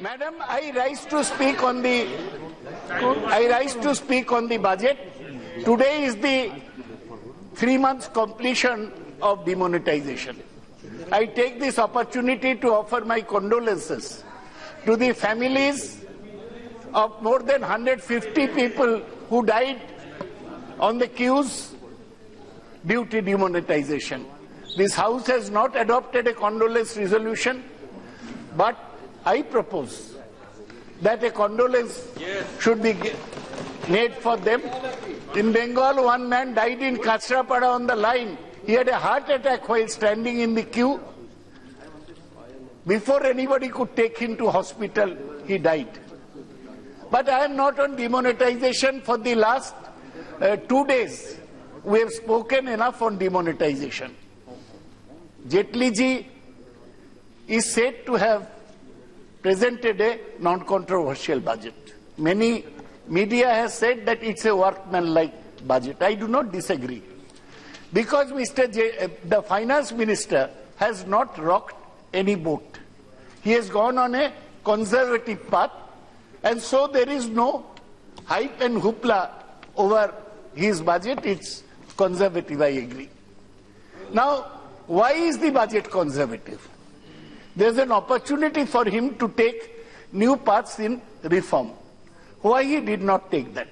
Madam, I rise to speak on the budget. Today is the 3 months completion of demonetization. I take this opportunity to offer my condolences to the families of more than 150 people who died on the queues due to demonetization. This House has not adopted a condolence resolution, but I propose that a condolence should be made for them. In Bengal, one man died in Kachrapada on the line. He had a heart attack while standing in the queue. Before anybody could take him to hospital, he died. But I am not on demonetization. For the last 2 days, we have spoken enough on demonetization. Jaitley ji is said to have presented a non-controversial budget. Many media has said that it's a workmanlike budget. I do not disagree. Because the finance minister has not rocked any boat. He has gone on a conservative path, and so there is no hype and hoopla over his budget. It's conservative, I agree. Now, why is the budget conservative? There's an opportunity for him to take new paths in reform. Why he did not take that?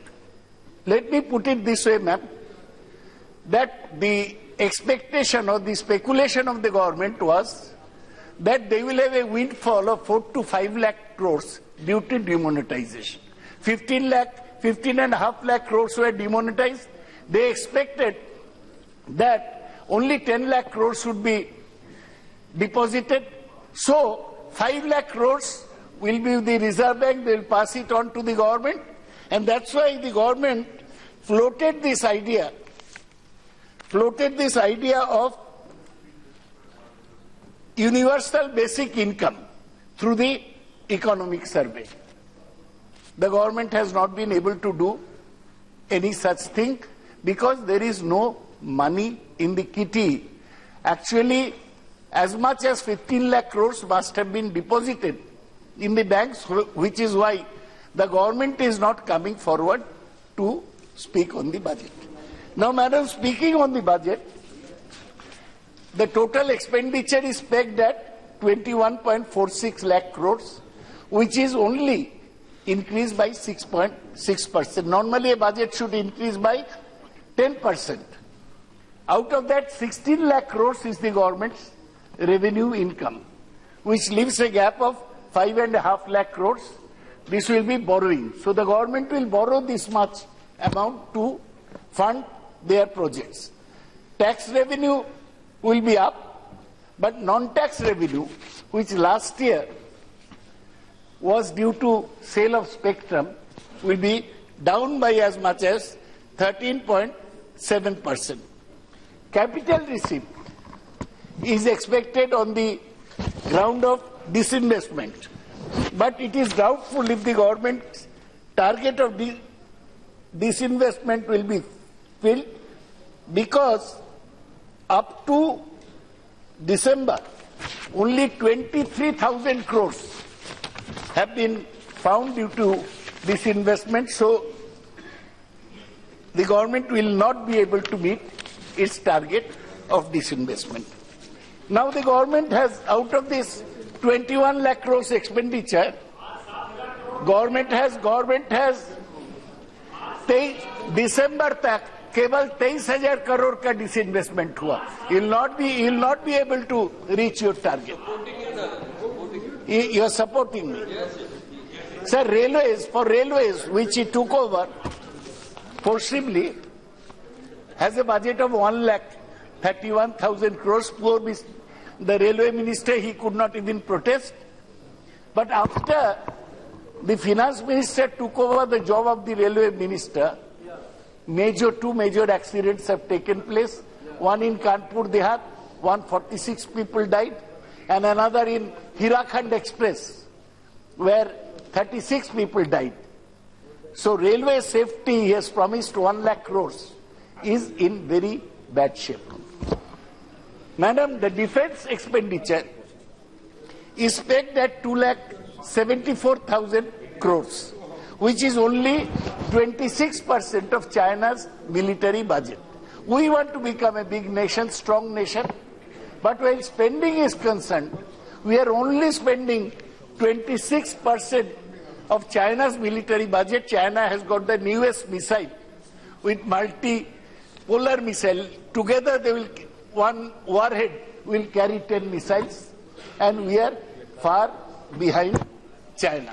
Let me put it this way, ma'am, that the expectation or the speculation of the government was that they will have a windfall of 4 to 5 lakh crores due to demonetization. 15.5 lakh crores were demonetized. They expected that only 10 lakh crores would be deposited. So 5 lakh crores will be the Reserve Bank, they will pass it on to the government, and that's why the government floated this idea of universal basic income through the economic survey. The government has not been able to do any such thing because there is no money in the kitty. Actually, as much as 15 lakh crores must have been deposited in the banks, which is why the government is not coming forward to speak on the budget. Now, madam, speaking on the budget, the total expenditure is pegged at 21.46 lakh crores, which is only increased by 6.6%. Normally, a budget should increase by 10%. Out of that, 16 lakh crores is the government's revenue income, which leaves a gap of 5.5 lakh crores. This will be borrowing. So the government will borrow this much amount to fund their projects. Tax revenue will be up, but non-tax revenue, which last year was due to sale of spectrum, will be down by as much as 13.7%. Capital receipt is expected on the ground of disinvestment, but it is doubtful if the government's target of disinvestment will be filled, because up to December, only 23,000 crores have been found due to disinvestment, so the government will not be able to meet its target of disinvestment. Now the government has, out of this 21 lakh crores expenditure, government has December तक केवल 23,000 करोड़ का disinvestment हुआ. You will not be able to reach your target. You are supporting me. Sir, railways, which he took over forcibly, has a budget of 1,31,000 crores. Poor the railway minister, he could not even protest. But after the finance minister took over the job of the railway minister, two major accidents have taken place. One in Kanpur Dehat, 146 people died, and another in Hirakhand Express, where 36 people died. So railway safety, he has promised 1 lakh crores, is in very bad shape. Madam, the defense expenditure is pegged at 74,000 crores, which is only 26% of China's military budget. We want to become a big nation, strong nation, but while spending is concerned, we are only spending 26% of China's military budget. China has got the newest missile with multi-polar missile. Together they will, one warhead will carry 10 missiles, and we are far behind China.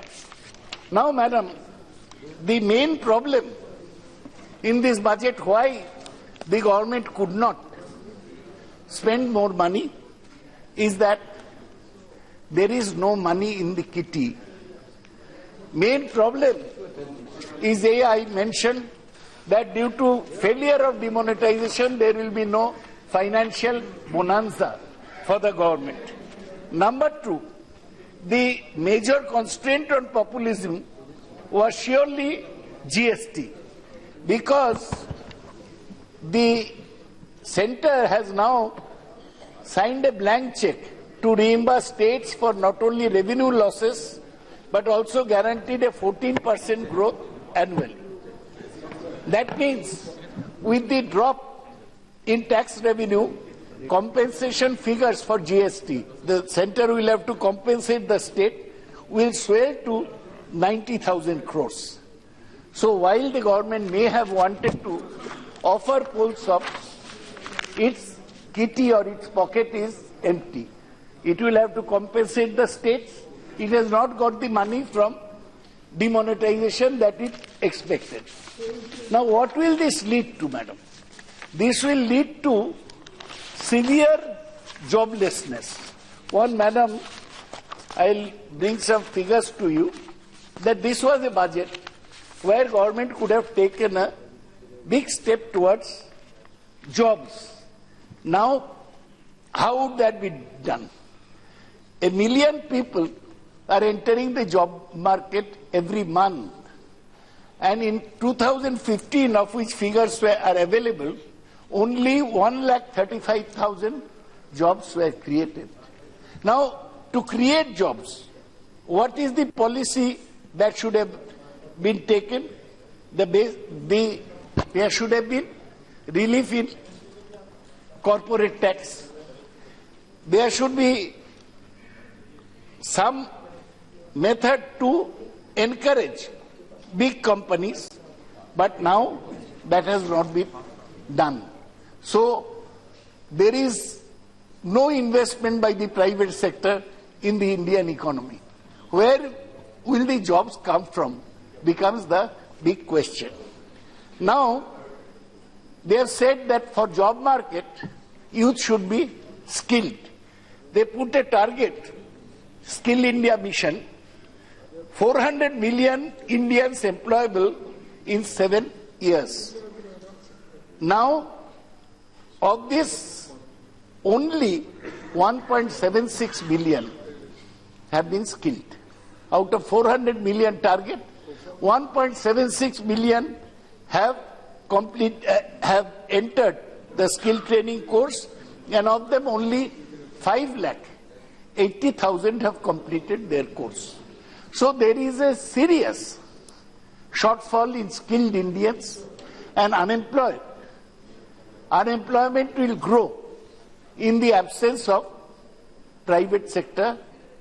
Now, madam, the main problem in this budget, why the government could not spend more money, is that there is no money in the kitty. Main problem is, I mentioned that due to failure of demonetization, there will be no financial bonanza for the government. Number two, the major constraint on populism was surely GST, because the centre has now signed a blank check to reimburse states for not only revenue losses but also guaranteed a 14% growth annually. That means with the drop in tax revenue, compensation figures for GST, the centre will have to compensate the state, will swell to 90,000 crores. So while the government may have wanted to offer full sum, its kitty or its pocket is empty. It will have to compensate the states. It has not got the money from demonetization that it expected. Now, what will this lead to, madam? This will lead to severe joblessness. One, madam, I'll bring some figures to you, that this was a budget where government could have taken a big step towards jobs. Now, how would that be done? 1 million people are entering the job market every month, and in 2015, of which figures are available, only 135,000 jobs were created. Now, to create jobs, what is the policy that should have been taken? There should have been relief in corporate tax. There should be some method to encourage big companies, but now that has not been done. So there is no investment by the private sector in the Indian economy. Where will the jobs come from becomes the big question. Now, they have said that for job market, youth should be skilled. They put a target, Skill India Mission, 400 million Indians employable in 7 years. Now, of this, only 1.76 billion have been skilled. Out of 400 million target, 1.76 million have entered the skill training course, and of them only 5,80,000 have completed their course. So there is a serious shortfall in skilled Indians and unemployed. Unemployment will grow in the absence of private sector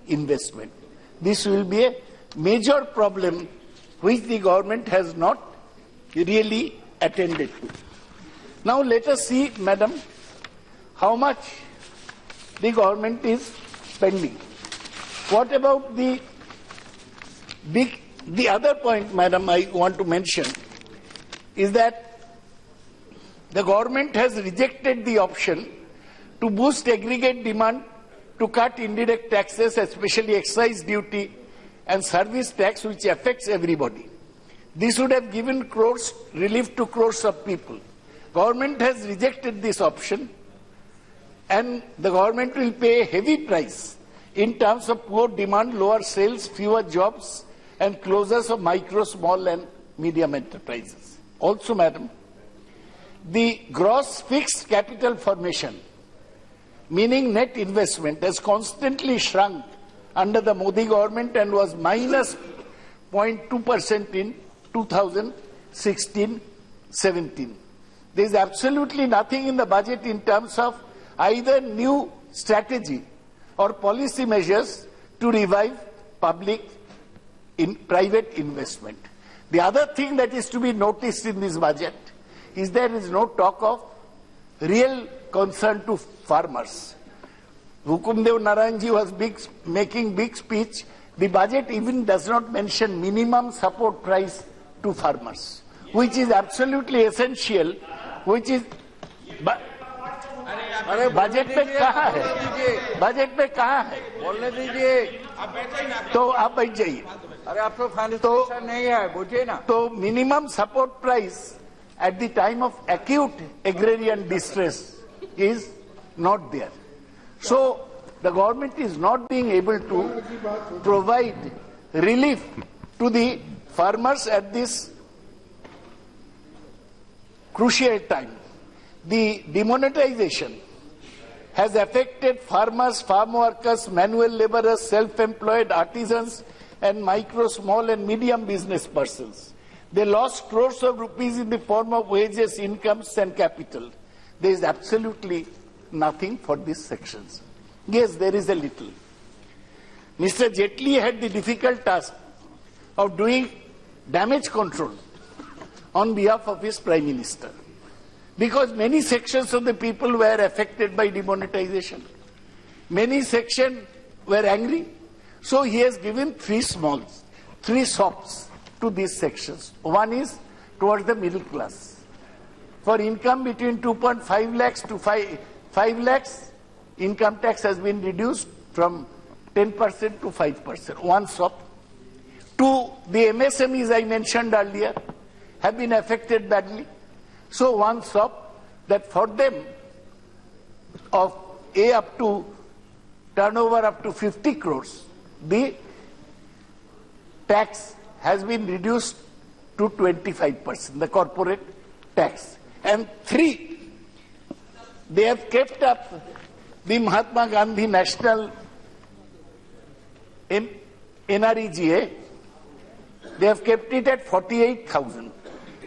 investment. This will be a major problem which the government has not really attended to. Now let us see, madam, how much the government is spending. What about the other point, madam, I want to mention is that the government has rejected the option to boost aggregate demand, to cut indirect taxes, especially excise duty and service tax, which affects everybody. This would have given relief to crores of people. Government has rejected this option, and the government will pay a heavy price in terms of poor demand, lower sales, fewer jobs, and closures of micro, small and medium enterprises. Also, madam, the gross fixed capital formation, meaning net investment, has constantly shrunk under the Modi government and was minus 0.2% in 2016-17. There is absolutely nothing in the budget in terms of either new strategy or policy measures to revive private investment. The other thing that is to be noticed in this budget is there is no talk of real concern to farmers. Hukumdev Narayanji was making big speech. The budget even does not mention minimum support price to farmers, which is absolutely essential, which is... अरे budget में कहाँ है? Budget में कहाँ है? बोलने दीजिए। तो आप बैठ जाइए। अरे आप तो फाइनेंस नहीं है, बुझे ना। तो minimum support price at the time of acute agrarian distress is not there. So the government is not being able to provide relief to the farmers at this crucial time. The demonetization has affected farmers, farm workers, manual laborers, self-employed artisans and micro, small and medium business persons. They lost crores of rupees in the form of wages, incomes and capital. There is absolutely nothing for these sections. Yes, there is a little. Mr. Jaitley had the difficult task of doing damage control on behalf of his Prime Minister, because many sections of the people were affected by demonetization. Many sections were angry. So he has given three SOPs to these sections. One is towards the middle class. For income between 2.5 lakhs to 5 lakhs, income tax has been reduced from 10% to 5%. One SOP. Two, the MSMEs I mentioned earlier have been affected badly. So one SOP that for them of A up to turnover up to 50 crores, the tax has been reduced to 25%, the corporate tax. And three, they have kept up the Mahatma Gandhi National NREGA. They have kept it at 48,000.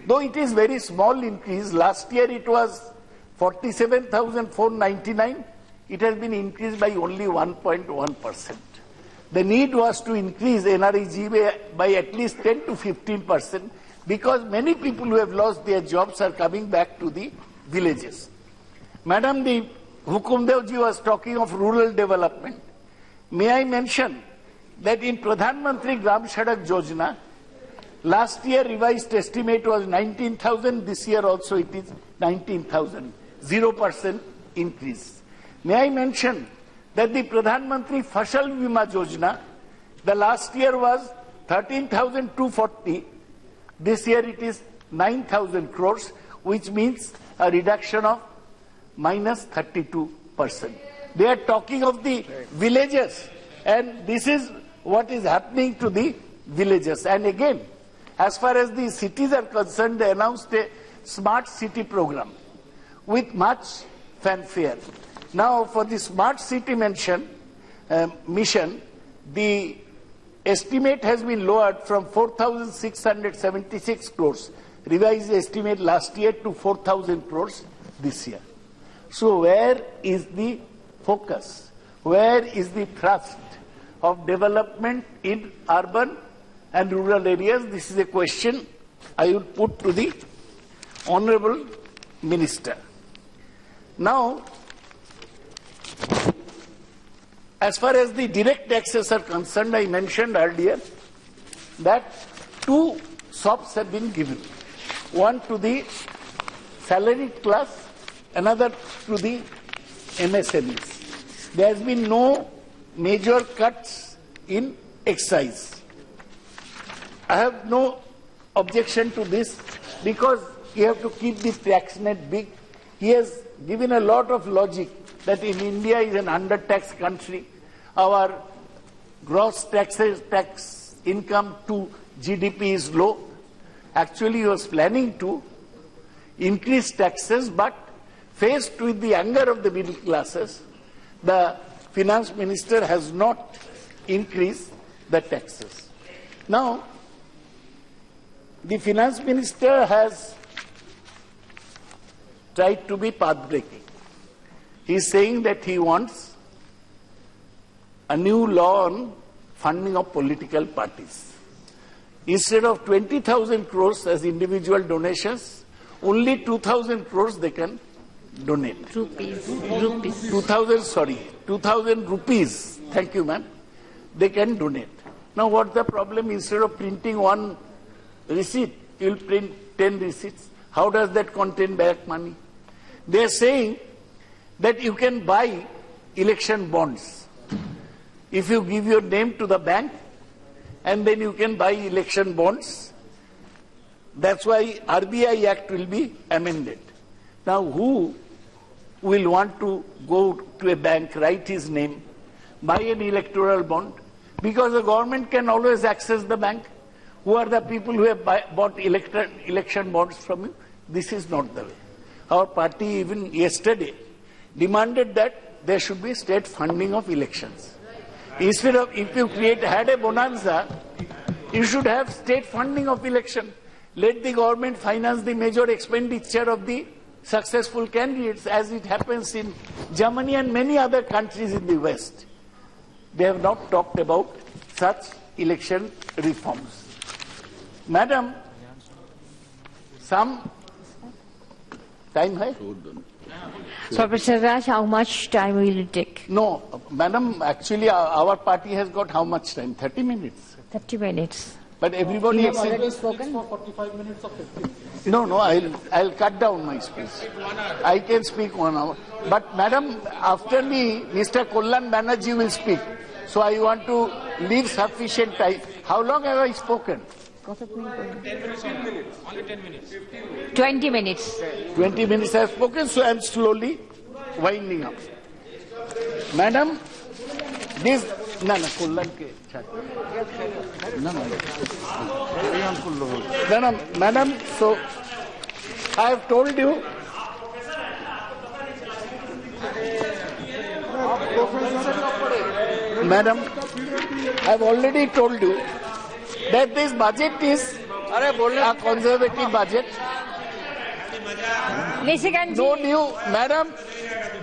Though it is very small increase, last year it was 47,499, it has been increased by only 1.1%. The need was to increase NREGA by at least 10 to 15%, because many people who have lost their jobs are coming back to the villages. Madam, the Hukumdev ji was talking of rural development. May I mention that in Pradhan Mantri Gram Sadak Yojana, last year revised estimate was 19,000, this year also it is 19,000, 0% increase. May I mention that the Pradhan Mantri Fasal Bima Yojana, the last year was 13,240, this year it is 9,000 crores, which means a reduction of minus 32%. They are talking of the villages, and this is what is happening to the villages. And again, as far as the cities are concerned, they announced a smart city program with much fanfare. Now, for the smart city mission, the estimate has been lowered from 4,676 crores, revised estimate last year, to 4,000 crores this year. So where is the focus? Where is the thrust of development in urban and rural areas? This is a question I will put to the Honorable Minister. Now, as far as the direct taxes are concerned, I mentioned earlier that two SOPs have been given. One to the salaried class, another to the MSMEs. There has been no major cuts in excise. I have no objection to this, because you have to keep the tax net big. He has given a lot of logic that in India is an under-taxed country. Our gross tax income to GDP is low. Actually, he was planning to increase taxes, but faced with the anger of the middle classes, the finance minister has not increase the taxes. Now, the finance minister has tried to be path-breaking. He is saying that he wants a new law on funding of political parties. Instead of 20,000 crores as individual donations, only 2,000 crores they can donate. Rupees. 2,000 rupees. Thank you, ma'am. They can donate. Now, what's the problem? Instead of printing one receipt, you'll print 10 receipts. How does that contain back money? They are saying that you can buy election bonds. If you give your name to the bank, and then you can buy election bonds. That's why RBI Act will be amended. Now, who will want to go to a bank, write his name, buy an electoral bond? Because the government can always access the bank. Who are the people who have bought election bonds from you? This is not the way. Our party even yesterday demanded that there should be state funding of elections. Instead of, if you had a bonanza, you should have state funding of election. Let the government finance the major expenditure of the successful candidates, as it happens in Germany and many other countries in the West. They have not talked about such election reforms. Madam, some time hai? So, Professor Raj, how much time will it take? No, madam, actually our party has got how much time? 30 minutes. 30 minutes. But everybody You has have said, already spoken? For 45 minutes or 50 minutes. no, I'll cut down my speech. I can speak 1 hour. But madam, after me, Mr. Kollan Banerjee will speak. So I want to leave sufficient time. How long have I spoken? 20 minutes. 20 minutes I have spoken, so I am slowly winding up. Madam, this, Kollan ke chat. Madam, so I have told you. Madam, I have already told you that this budget is a conservative budget. No new, madam,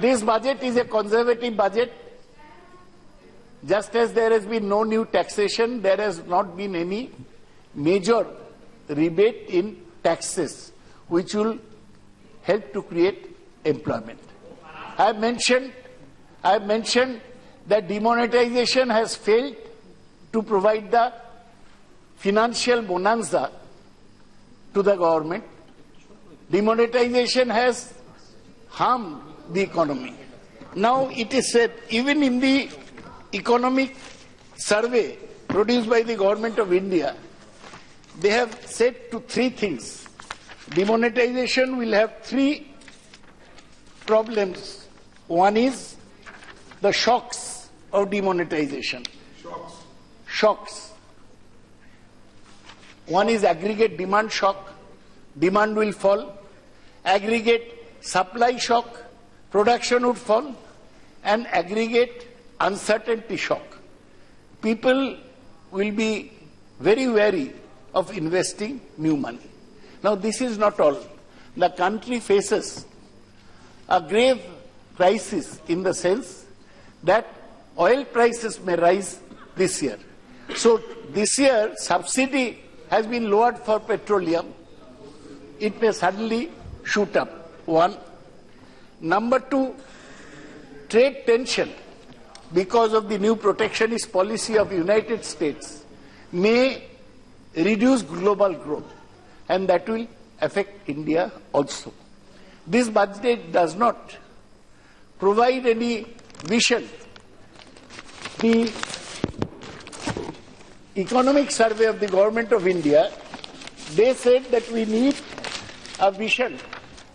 this budget is a conservative budget. Just as there has been no new taxation, there has not been any major rebate in taxes, which will help to create employment. I have mentioned that demonetization has failed to provide the financial bonanza to the government. Demonetization has harmed the economy. Now it is said, even in the economic survey produced by the government of India, they have said to 3 things. Demonetization will have 3 problems. One is the shocks of demonetization. Shocks. One is aggregate demand shock. Demand will fall. Aggregate supply shock. Production would fall. And aggregate uncertainty shock. People will be very wary of investing new money. Now, this is not all. The country faces a grave crisis in the sense that oil prices may rise this year. So, this year, subsidy has been lowered for petroleum. It may suddenly shoot up. 1. Number 2, trade tension, because of the new protectionist policy of the United States, may reduce global growth, and that will affect India also. This budget does not provide any vision. The economic survey of the government of India, they said that we need a vision.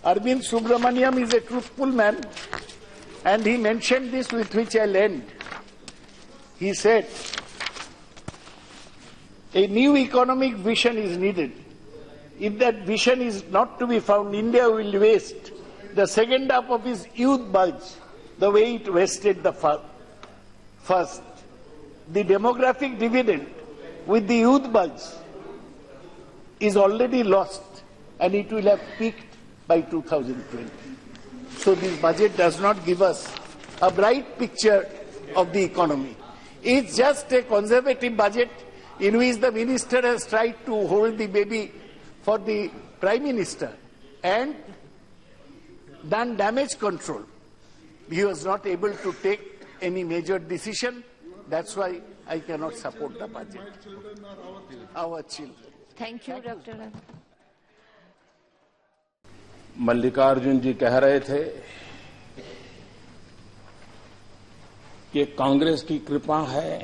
Arvind Subramaniam is a truthful man, and he mentioned this, with which I'll end. He said, a new economic vision is needed. If that vision is not to be found, India will waste the second half of its youth bulge the way it wasted the first. the demographic dividend with the youth bulge is already lost and it will have peaked by 2020. So this budget does not give us a bright picture of the economy. It's just a conservative budget in which the minister has tried to hold the baby for the Prime Minister and done damage control. He was not able to take any major decision. That's why I cannot support the budget. Our children. Thank you, Dr. Ram. Mallikarjun ji कह रहे थे कि कांग्रेस की कृपा है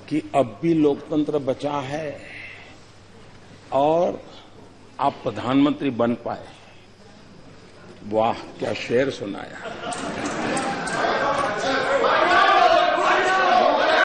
कि अब भी लोकतंत्र बचा है और आप प्रधानमंत्री बन पाए। वाह, क्या शेर सुनाया।